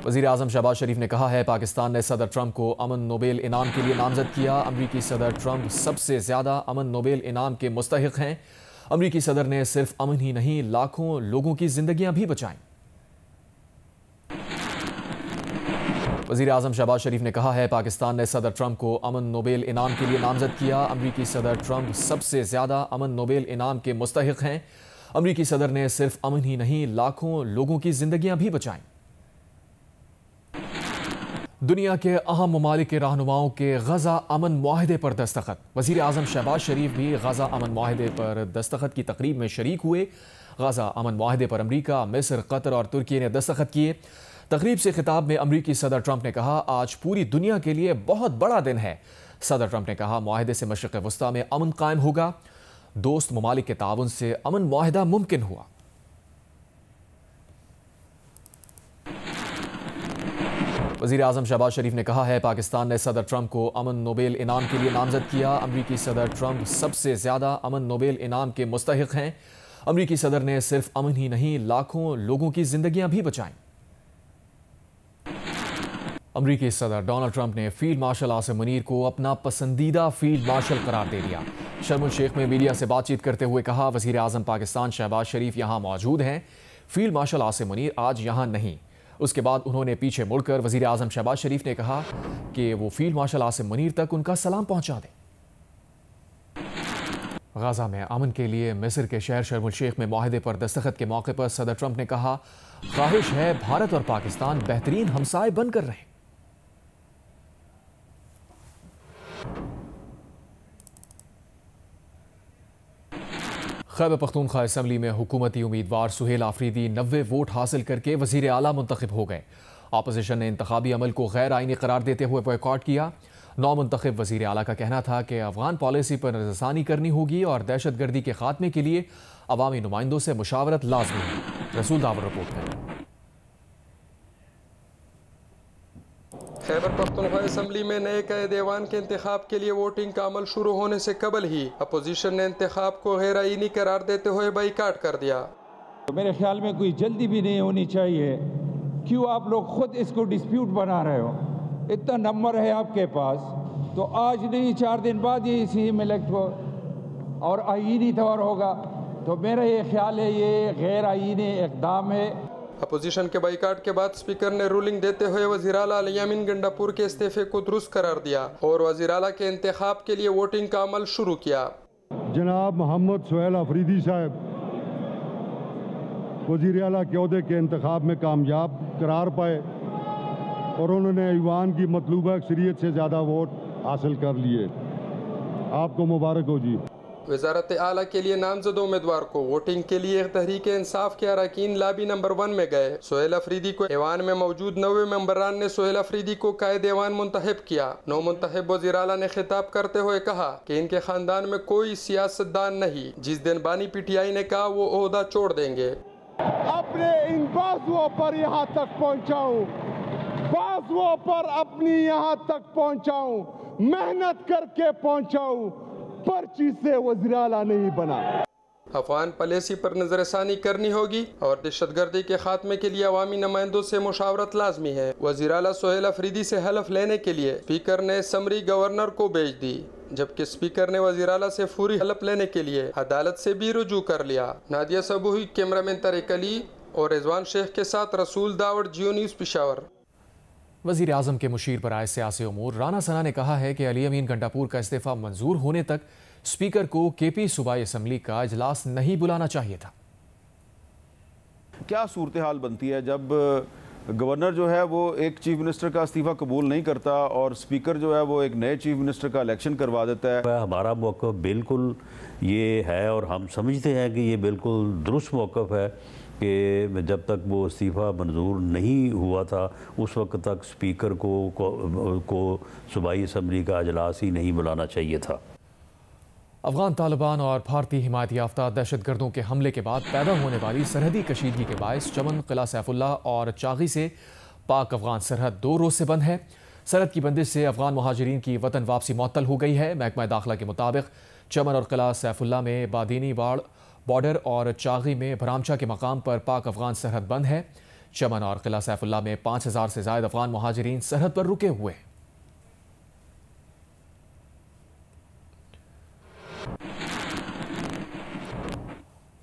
वज़ीर आज़म शहबाज शरीफ ने कहा है पाकिस्तान ने सदर ट्रंप को अमन नोबेल इनाम के लिए नामजद किया। अमरीकी सदर ट्रंप सबसे ज़्यादा अमन नोबेल इनाम के मुस्तहिक हैं। अमरीकी सदर ने सिर्फ अमन ही नहीं लाखों लोगों की जिंदगियां भी बचाईं। वज़ीर आज़म शहबाज शरीफ ने कहा है पाकिस्तान ने सदर ट्रंप को अमन नोबेल इनाम के लिए नामजद किया। अमरीकी सदर ट्रंप सबसे ज़्यादा अमन नोबेल इनाम के मुस्तहिक हैं। अमरीकी सदर ने सिर्फ अमन ही नहीं लाखों लोगों की जिंदगियां भी बचाईं। दुनिया के अहम ममालिक के रहनुमाओं के गजा अमन मुआहदे पर दस्तखत। वज़ीर आज़म शहबाज शरीफ भी गजा अमन मुआहदे पर दस्तखत की तकरीब में शरीक हुए। गजा अमन मुआहदे पर अमरीका, मिस्र, कतर और तुर्की ने दस्तखत किए। तकरीब से खिताब में अमरीकी सदर ट्रंप ने कहा, आज पूरी दुनिया के लिए बहुत बड़ा दिन है। सदर ट्रंप ने कहा, मुआहदे से मशरिक़ वस्ता में अमन कायम होगा। दोस्त ममालिक के ताउन से अमन मुआहदा मुमकिन हुआ। वज़ीर आज़म शहबाज शरीफ ने कहा है पाकिस्तान ने सदर ट्रंप को अमन नोबेल इनाम के लिए नामजद किया। अमरीकी सदर ट्रंप सबसे ज़्यादा अमन नोबेल इनाम के मुस्तहिक हैं। अमरीकी सदर ने सिर्फ अमन ही नहीं लाखों लोगों की जिंदगियां भी बचाईं। अमरीकी सदर डोनाल्ड ट्रंप ने फील्ड मार्शल आसिम मुनीर को अपना पसंदीदा फील्ड मार्शल करार दे दिया। शर्म शेख में मीडिया से बातचीत करते हुए कहा, वज़ीर आज़म पाकिस्तान शहबाज शरीफ यहाँ मौजूद हैं, फील्ड मार्शल आसिम मुनीर आज यहाँ नहीं। उसके बाद उन्होंने पीछे मुड़कर वज़ीर आज़म शहबाज शरीफ ने कहा कि वो फील्ड मार्शल आसिम मुनीर तक उनका सलाम पहुंचा दें। गाज़ा में अमन के लिए मिस्र के शहर शर्म शेख में मुआहदे पर दस्तखत के मौके पर सदर ट्रंप ने कहा, ख्वाहिश है भारत और पाकिस्तान बेहतरीन हमसाए बनकर रहें। खैबर पख्तूनख्वा असम्बली में हुकूमती उम्मीदवार सुहेल आफरीदी 90 वोट हासिल करके वज़ीर आला मुंतखब हो गए। अपोजिशन ने इंतखाबी अमल को गैर आइनी करार देते हुए बॉयकॉट किया। नौ मुंतखब वज़ीर आला का कहना था कि अफगान पॉलिसी पर नज़रसानी करनी होगी और दहशत गर्दी के खात्मे के लिए अवामी नुमाइंदों से मुशावरत लाजमी है। रसूल दावर रिपोर्ट करें। खैबर पख्तूनख्वा असम्बली में नए कायदेवान के इंतखाब के लिए वोटिंग का अमल शुरू होने से कबल ही अपोजिशन ने इंतखाब को गैर आईनी करार देते हुए बाइकाट कर दिया। तो मेरे ख्याल में कोई जल्दी भी नहीं होनी चाहिए। क्यों आप लोग खुद इसको डिस्प्यूट बना रहे हो? इतना नंबर है आपके पास, तो आज नहीं 4 दिन बाद ये इसी में इलेक्ट हो और आईनी तौर होगा। तो मेरा ये ख्याल है ये गैर आईनी इक़दाम है। अपोजिशन के बाइकाट के बाद स्पीकर ने रूलिंग देते हुए वज़ीर आला अलियामीन गंडापुर के इस्तीफे को दुरुस्त करार दिया और वज़ीर आला के इंतखाब के लिए वोटिंग का अमल शुरू किया। जनाब मोहम्मद सुहेल आफरीदी साहब वज़ीर आला के ओहदे के इंतखाब में कामयाब करार पाए और उन्होंने ईवान की मतलूबा अक्सरियत से ज़्यादा वोट हासिल कर लिए। आपको मुबारक हो जी। वज़ारत आला के लिए नामजद उम्मीदवार को वोटिंग के लिए तहरीक इंसाफ के अरकान लाबी नंबर 1 में गए। सुहेल अफरीदी को ऐवान में मौजूद 90 मेंबरान ने सुहेल अफरीदी को कायद ऐवान मुंतखब किया। नौ मुंतखब वज़ीर आला ने खिताब करते हुए कहा कि इनके खानदान में कोई सियासतदान नहीं, जिस दिन बानी पीटीआई ने कहा वो ओहदा छोड़ देंगे। अपने इन बाजुओं पर यहाँ तक पहुँचाऊँ, बाजुओं पर अपनी यहाँ तक पहुँचाऊँ, मेहनत करके पहुँचाऊँ, पर्ची से वज़ीर आला नहीं बना। अफगान पॉलिसी पर नजरसानी करनी होगी और दहशतगर्दी के खात्मे के लिए अवामी नुमाइंदों से मुशावरत लाजमी है। वज़ीर आला सुहेल अफरीदी से हलफ लेने के लिए स्पीकर ने समरी गवर्नर को भेज दी, जबकि स्पीकर ने वज़ीर आला से फौरी हलफ लेने के लिए अदालत से भी रुजू कर लिया। नादिया सबूही, कैमरामैन तारिक अली और रिजवान शेख के साथ रसूल दावड़, जियो न्यूज़, पेशावर। वज़ीर आज़म के मुशीर बराए सियासी उमूर राना सना ने कहा है कि अलियामीन गंडापुर का इस्तीफ़ा मंजूर होने तक स्पीकर को केपी सूबाई असम्बली का इजलास नहीं बुलाना चाहिए था। क्या सूरत हाल बनती है जब गवर्नर जो है वो एक चीफ मिनिस्टर का इस्तीफ़ा कबूल नहीं करता और स्पीकर जो है वो एक नए चीफ मिनिस्टर का इलेक्शन करवा देता है। हमारा मौक़िफ़ बिल्कुल ये है और हम समझते हैं कि ये बिल्कुल दुरुस्त मौक़िफ़ है कि जब तक वो इस्तीफ़ा मंजूर नहीं हुआ था उस वक्त तक स्पीकर को सूबाई असम्बली का अजलास ही नहीं बुलाना चाहिए था। अफगान तालिबान और भारतीय हिमायत याफ्ता दहशतगर्दों के हमले के बाद पैदा होने वाली सरहदी कशीदगी के बायस चमन, किला सैफुल्ला और चागी से पाक अफगान सरहद 2 रोज़ से बंद है। सरहद की बंदिश से अफगान मुहाजिरीन की वतन वापसी मुअत्तल हो गई है। महकमा दाखिला के मुताबिक चमन और किला सैफुल्ला में बादीनी बाड़ बॉर्डर और चागी में भरामचा के मकाम पर पाक अफगान सरहद बंद है। चमन और किला सैफुल्ला में 5000 से ज्यादा अफगान मुहाजिरीन सरहद पर रुके हुए हैं।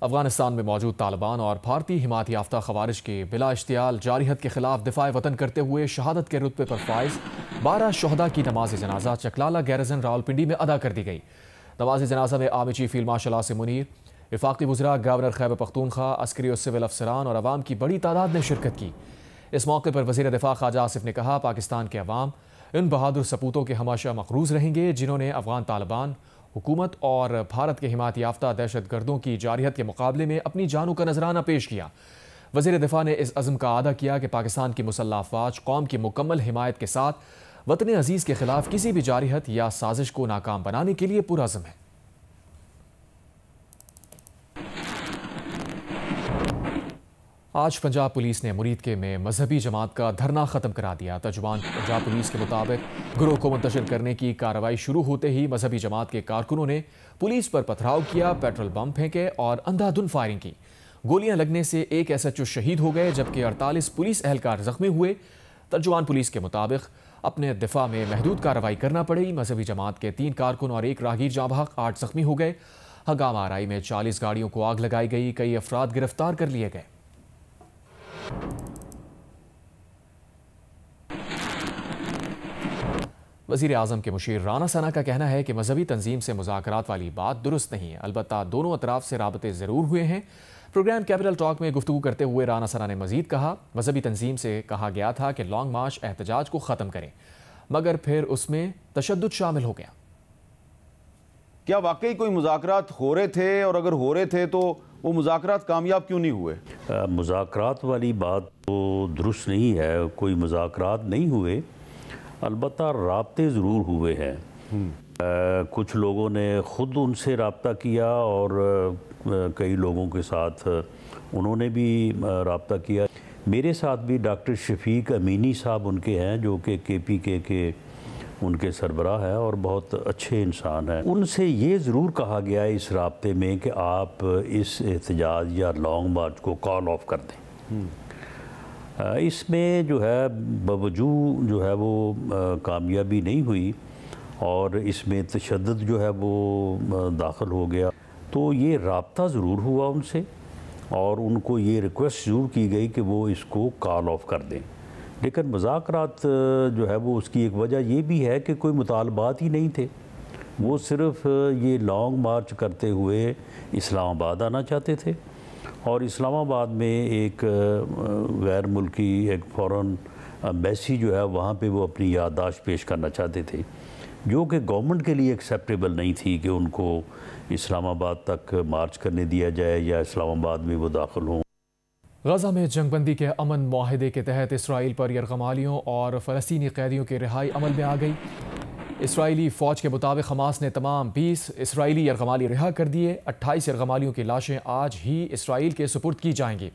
अफगानिस्तान में मौजूद तालिबान और भारतीय हिमायत याफ्ता खवारिज के बिला इश्तियाल जारिहत के खिलाफ दिफाए वतन करते हुए शहादत के रुतबे पर फाइज 12 शहदा की नमाज जनाजा चकलाला गैरजन रावलपिंडी में अदा कर दी गई। नमाज जनाजा में army chief field marshal Asim Munir, वफाकी वज़रा, गवर्नर खैबर पख्तूनख्वा, अस्करी और सिविल अफसरान और अवाम की बड़ी तादाद ने शिरकत की। इस मौके पर वज़ीर दिफा ख्वाजा आसिफ ने कहा, पाकिस्तान के अवाम इन बहादुर सपूतों के हमेशा मक़रूज़ रहेंगे जिन्होंने अफगान तालिबान हुकूमत और भारत के हिमायत याफ्ता दहशत गर्दों की जारियत के मुकाबले में अपनी जानों का नजराना पेश किया। वज़ीर दिफा ने इस अज़्म का अदा किया कि पाकिस्तान की मुसल्लह अफ़वाज कौम की मुकम्मल हिमायत के साथ वतन अजीज़ के खिलाफ किसी भी जारियत या साजिश को नाकाम बनाने के लिए पुरअज़्म है। आज पंजाब पुलिस ने मुरीद के में मजहबी जमात का धरना ख़त्म करा दिया। तर्जुमान पंजाब पुलिस के मुताबिक गिरोह को मुंतशिर करने की कार्रवाई शुरू होते ही मजहबी जमात के कारकुनों ने पुलिस पर पथराव किया, पेट्रोल बम फेंके और अंधाधुंध फायरिंग की। गोलियां लगने से एक SHO शहीद हो गए जबकि 48 पुलिस एहलकार जख्मी हुए। तर्जुमान पुलिस के मुताबिक अपने दिफा में महदूद कार्रवाई करना पड़ी। मजहबी जमात के 3 कारकुन और 1 राहगीर जाँ बहक, 8 जख्मी हो गए। हंगामा आराई में 40 गाड़ियों को आग लगाई गई, कई अफराद गिरफ्तार कर लिए गए। वज़ीर आज़म के मुशीर राना सना का कहना है कि मजहबी तंजीम से मुज़ाकरात वाली बात दुरुस्त नहीं है, अलबत्ता दोनों अतराफ से राबते ज़रूर हुए हैं। प्रोग्राम कैपिटल टॉक में गुफ्तगू करते हुए राना सना ने मजीद कहा, मजहबी तंजीम से कहा गया था कि लॉन्ग मार्च एहतजाज को ख़त्म करें, मगर फिर उसमें तशद्दुद शामिल हो गया। क्या वाकई कोई मुज़ाकरात हो रहे थे, और अगर हो रहे थे तो वो मुज़ाकरात कामयाब क्यों नहीं हुए? मुज़ाकरात वाली बात तो दुरुस्त नहीं है, कोई मुज़ाकरात नहीं हुए, अलबत्ता राब्ते ज़रूर हुए हैं। कुछ लोगों ने ख़ुद उनसे रब्ता किया और कई लोगों के साथ उन्होंने भी रब्ता किया। मेरे साथ भी डॉक्टर शफीक अमीनी साहब उनके हैं जो कि KPK के उनके सरबराह है और बहुत अच्छे इंसान हैं। उनसे ये ज़रूर कहा गया है इस राब्ते में कि आप इस एहतजाज या लॉन्ग मार्च को कॉल ऑफ कर दें। इसमें जो है बावजूद जो है वो कामयाबी नहीं हुई और इसमें तशद्दुद जो है वो दाखिल हो गया। तो ये राब्ता ज़रूर हुआ उनसे और उनको ये रिक्वेस्ट ज़रूर की गई कि वो इसको कॉल ऑफ कर दें, लेकिन मुज़ाकरात जो है वो उसकी एक वजह ये भी है कि कोई मुतालबात ही नहीं थे। वो सिर्फ़ ये लॉन्ग मार्च करते हुए इस्लामाबाद आना चाहते थे और इस्लामाबाद में एक गैर मुल्की एक फ़ॉरेन एम्बेसी जो है वहाँ पे वो अपनी याददाश्त पेश करना चाहते थे, जो कि गवर्नमेंट के लिए एक्सेप्टेबल नहीं थी कि उनको इस्लामाबाद तक मार्च करने दिया जाए या इस्लामाबाद में वो दाखिल हों। गजा में जंगबंदी के अमन मुआहदे के तहत इसराइल पर यरगमालियों और फ़लस्तीनी कैदियों की रिहाई अमल में आ गई। इसराइली फ़ौज के मुताबिक हमास ने तमाम 20 इसराइली यरगमाली रिहा कर दिए। 28 यरगमालियों की लाशें आज ही इसराइल के सुपुर्द की जाएंगी।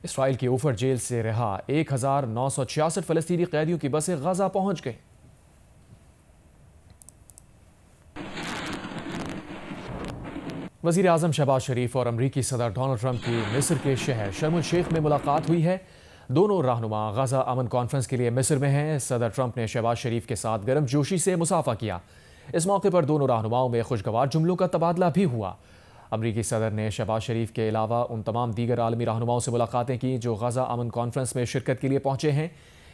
इसराइल की ऊफर जेल से रिहा 1966 फ़लस्तीनी कैदियों की बसें गजा पहुँच गईं। वज़ीर आज़म शहबाज शरीफ और अमरीकी सदर डोनाल्ड ट्रंप की मिस्र के शहर शर्म अल शेख में मुलाकात हुई है। दोनों रहनुमा गजा अमन कॉन्फ्रेंस के लिए मिस्र में हैं। सदर ट्रंप ने शहबाज शरीफ के साथ गर्मजोशी से मुसाफा किया। इस मौके पर दोनों रहनुमाओं में खुशगवार जुमलों का तबादला भी हुआ। अमरीकी सदर ने शहबाज शरीफ के अलावा उन तमाम दीगर आलमी रहनुमाओं से मुलाकातें की जो गजा अमन कॉन्फ्रेंस में शिरकत के लिए पहुंचे हैं।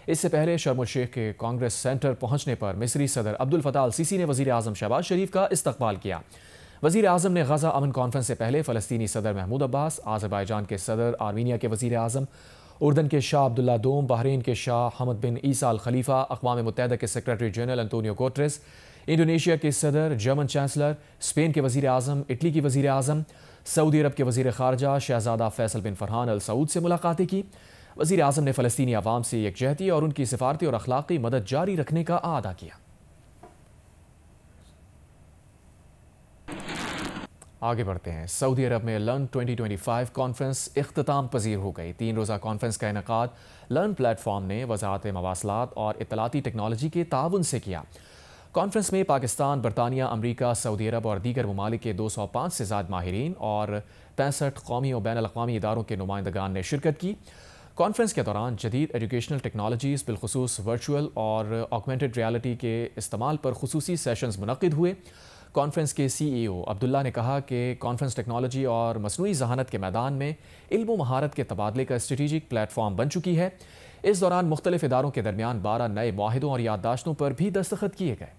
इससे पहले शर्म अल शेख के कांग्रेस सेंटर पहुंचने पर मिस्री सदर अब्दुल फताह अल सीसी ने वज़ीर आज़म शहबाज शरीफ का इस्तकबाल किया। वज़ीर आज़म ने गजा अमन कॉन्फ्रेंस से पहले फ़लस्तीनी सदर महमूद अब्बास, आज़रबाईजान के सदर, आर्मीनिया के वज़ीर आज़म, उर्दन के शाह अब्दुल्ला दोम, बहरीन के शाह हमद बिन ईसा अल खलीफा, अक़वाम मुत्तहिदा के secretary general Antonio Guterres, Indonesia के सदर, जर्मन चांसलर, स्पेन के वज़ीर आज़म, इटली की वज़ीर आज़म, सऊदी अरब के वज़ीर ख़ारजा शहज़ादा फैसल बिन फ़रहान अल सऊद से मुलाकातें की। वज़ीर आज़म ने फ़लस्तीनी अवाम से यकजहती और उनकी सिफारती और अखलाक़ी मदद जारी रखने का आदा किया। आगे बढ़ते हैं। सऊदी अरब में लर्न 2025 कॉन्फ्रेंस इख्तिताम पजीर हो गई। 3 रोज़ा कॉन्फ्रेंस का इनेकाद लर्न प्लेटफॉर्म ने वज़ारत मवासलात और इत्तलाती टेक्नोलॉजी के ताउन से किया। कॉन्फ्रेंस में पाकिस्तान, बरतानिया, अमरीका, सऊदी अरब और दीगर ममालिक के 205 से ज़ायद माहिरीन और 65 कौमी और बैन अल-अक़वामी इदारों के नुमाइंदगान ने शिरकत की। कॉन्फ्रेंस के दौरान जदीद एजुकेशनल टेक्नोलॉजीज़ बिलखुसूस वर्चुअल और ऑगमेंटेड रियलिटी के इस्तेमाल पर खुसूसी सेशंस मुनक़िद हुए। कॉन्फ्रेंस के CEO अब्दुल्ला ने कहा कि कॉन्फ्रेंस टेक्नोलॉजी और मसनूई ज़हानत के मैदान में इल्म व महारत के तबादले का स्ट्रेटेजिक प्लेटफॉर्म बन चुकी है। इस दौरान मुख्तलिफ इदारों के दरमियान 12 नए मुआहिदों और याददाश्तों पर भी दस्तखत किए गए।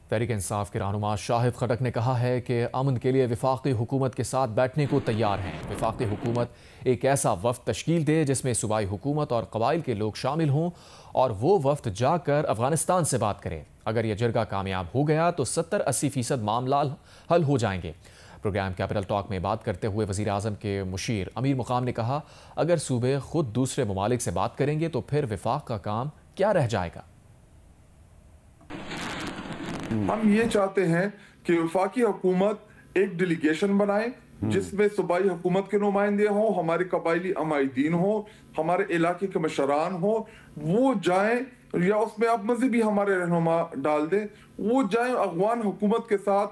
तहरीक इंसाफ के रहनुमा शाहिद खटक ने कहा है कि अमन के लिए वफाकी हुकूमत के साथ बैठने को तैयार हैं। वफाकी हुकूमत एक ऐसा वफ्द तश्कील दे जिसमें सूबाई हुकूमत और कबाइल के लोग शामिल हों और वो वफ्द जाकर अफगानिस्तान से बात करे। अगर यह जरगा कामयाब हो गया तो 70-80% मामला हल हो जाएंगे। प्रोग्राम कैपिटल टॉक में बात करते हुए वज़ीर आज़म के मुशीर अमीर मुकाम ने कहा, अगर सूबे खुद दूसरे ममालिक से बात करेंगे तो फिर वफाक का काम क्या रह जाएगा। हम ये चाहते हैं कि वफाकी हुकूमत एक डेलीगेशन बनाए जिसमें सूबाई हुकूमत के नुमाइंदे हों, हमारे कबायली अमायदीन हों, हमारे इलाके के मशरान हों, वो जाएं, या उसमें आप मज़हबी हमारे रहनुमा डाल दें, वो जाएं अफगान हुकूमत के साथ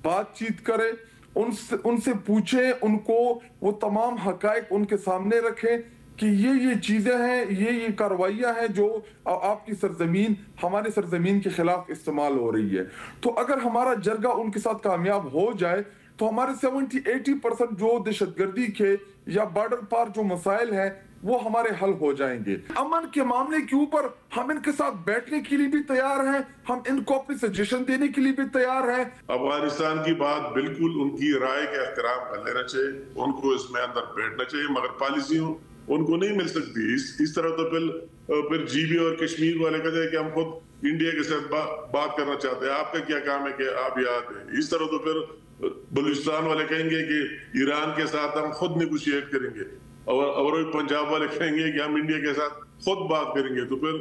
बातचीत करें, उनसे पूछें, उनको वो तमाम हकायक उनके सामने रखें कि ये चीजें हैं, ये कार्रवाइयां हैं जो आपकी सरजमीन हमारे सरजमीन के खिलाफ इस्तेमाल हो रही है। तो अगर हमारा जरगा उनके साथ कामयाब हो जाए तो हमारे 70-80% जो दहशतगर्दी के या बॉर्डर पार जो मसाइल हैं वो हमारे हल हो जाएंगे। अमन के मामले के ऊपर हम इनके साथ बैठने के लिए भी तैयार हैं, हम इनको अपनी सजेशन देने के लिए भी तैयार हैं। अफगानिस्तान की बात बिल्कुल उनकी राय का एहतराम कर लेना चाहिए, उनको इसमें अंदर बैठना चाहिए, मगर पॉलिसियों उनको नहीं मिल सकती। इस तरह तो फिर GB और कश्मीर वाले कहते हैं कि हम खुद इंडिया के साथ बात करना चाहते हैं, आपका क्या काम है कि आप याद है। इस तरह तो फिर बलूचिस्तान वाले कहेंगे कि ईरान के साथ हम खुद नेगोशिएट करेंगे, और पंजाब वाले कहेंगे कि हम इंडिया के साथ खुद बात करेंगे। तो फिर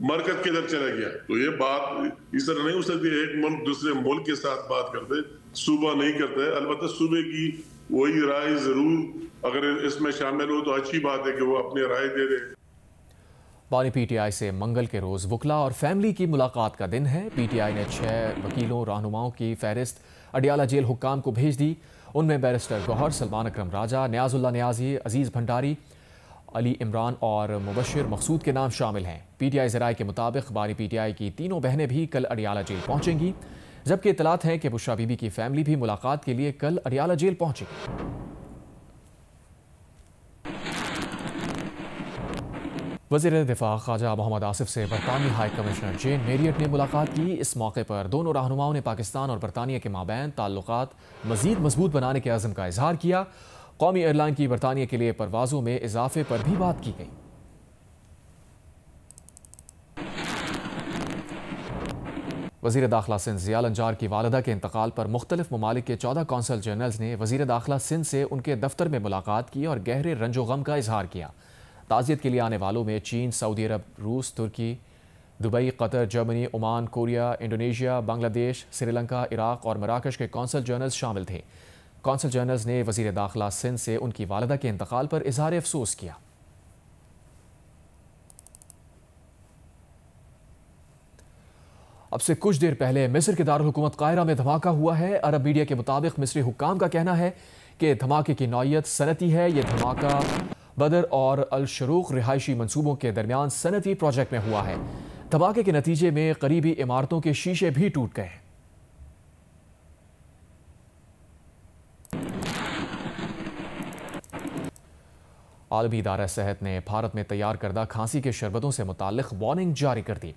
मरकज किधर चला गया? तो ये बात इस तरह नहीं हो सकती। एक मुल्क दूसरे मुल्क के साथ बात करते, सूबा नहीं करते। अलबत्ता सूबे की वही राय जरूर अगर इसमें शामिल हो तो अच्छी बात है कि वो अपनी राय दे दे। बानी PTI से मंगल के रोज़ वकला और फैमिली की मुलाकात का दिन है। PTI ने 6 वकीलों रहनुमाओं की फहरिस्त अडियाला जेल हुक्काम को भेज दी। उनमें बैरिस्टर गौहर, सलमान अकरम राजा, न्याजुल्लाह न्याजी, अजीज़ भंडारी, अली इमरान और मुबशिर मकसूद के नाम शामिल हैं। PTI ज़राए के मुताबिक बानी PTI की तीनों बहनें भी कल अडियाला जेल पहुँचेंगी, जबकि इतलात है कि बुशरा बीबी की फैमिली भी मुलाकात के लिए कल अडियाला जेल पहुँचेगी। वज़ीर दिफा ख्वाजा मोहम्मद आसिफ से बरतानी हाई कमिश्नर जेन मेरियट ने मुलाकात की। इस मौके पर दोनों रहनुमाओं ने पाकिस्तान और बरतानिया के माबैन ताल्लुकात मज़ीद मजबूत बनाने के अज़्म का इजहार किया। कौमी एयरलाइन की बरतानिया के लिए परवाज़ों में इजाफे पर भी बात की गई। वज़ीर दाखिला सिंध ज़ियाल अंजार की वालिदा के इंतकाल पर मुख्तलिफ ममालिक के 14 कौंसल जनरल्स ने वज़ीर दाखिला सिंध से उनके दफ्तर में मुलाकात की और गहरे रंजो गम का इजहार किया। ताज़ियत के लिए आने वालों में चीन, सऊदी अरब, रूस, तुर्की, Dubai, Qatar, Germany, Oman, Korea, Indonesia, Bangladesh, Sri Lanka, Iraq और मराकश के कौंसल जनरल्स शामिल थे। कौंसल जनरल्स ने वज़ीर दाखिला सिंध से उनकी वालिदा के इंतकाल पर इजहार अफसोस किया। अब से कुछ देर पहले मिस्र के दारुल हुकूमत कायरा में धमाका हुआ है। अरब मीडिया के मुताबिक मिस्री हुक्काम का कहना है कि धमाके की नौयत सनती है। यह धमाका बदर और अल शरूक रिहायशी मंसूबों के दरमियान सनती प्रोजेक्ट में हुआ है। धमाके के नतीजे में करीबी इमारतों के शीशे भी टूट गए। आलमी इदारा सेहत ने भारत में तैयार करदा खांसी के शरबतों से मुताल्लिक वार्निंग जारी कर दी।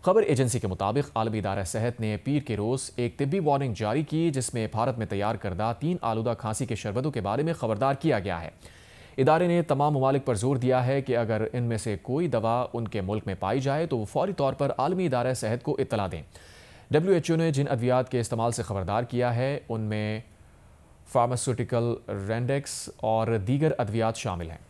खबर एजेंसी के मुताबिक आलमी इदारा सेहत ने पीर के रोज़ एक तिब्बी वार्निंग जारी की, जिसमें भारत में तैयार करदा 3 आलूदा खांसी के शरबतों के बारे में खबरदार किया गया है। इदारे ने तमाम ममालिक पर जोर दिया है कि अगर इनमें से कोई दवा उनके मुल्क में पाई जाए तो वो फौरी तौर पर आलमी इदारा सेहत को इत्तला दें। WHO ने जिन अद्वियात के इस्तेमाल से खबरदार किया है उनमें फार्मास्यूटिकल, रेंडेक्स और दीगर अद्वियात शामिल हैं।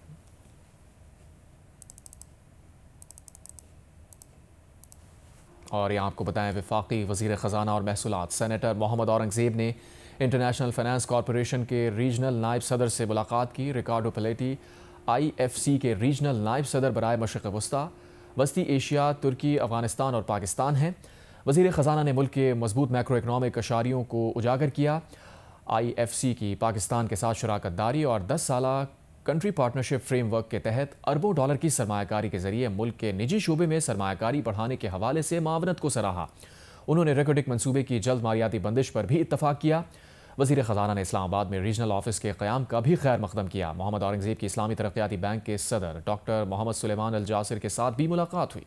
और यहाँ आपको बताएं, वफाकी वज़ीर ख़जाना और महसूलात सेनेटर मोहम्मद औरंगज़ेब ने इंटरनेशनल फाइनेंस कॉरपोरेशन के रीजनल नायब सदर से मुलाकात की। रिकार्डो पलेटी IFC के रीजनल नायब सदर बराए मशरिक़ वस्ता, वस्ती एशिया, तुर्की, अफ़गानिस्तान और पाकिस्तान हैं। वज़ीर ख़जाना ने मुल्क के मजबूत मैक्रो इकनॉमिक अशारियों को उजागर किया। IFC की पाकिस्तान के साथ शराकत दारी और 10 साला कंट्री पार्टनरशिप फ्रेमवर्क के तहत अरबों डॉलर की सरमायाकारी के जरिए मुल्क के निजी शोबे में सरमायाकारी बढ़ाने के हवाले से मावनत को सराहा। उन्होंने रेकॉर्डिक मंसूबे की जल्द मालियाती बंदिश पर भी इत्तफाक किया। वज़ीर ख़जाना ने इस्लामाबाद में रीजनल ऑफिस के क़याम का भी खैर मकदम किया। मोहम्मद औरंगज़ेब की इस्लामी तरक्याती बैंक के सदर डॉक्टर मोहम्मद सुलेमान अल जासिर के साथ भी मुलाकात हुई।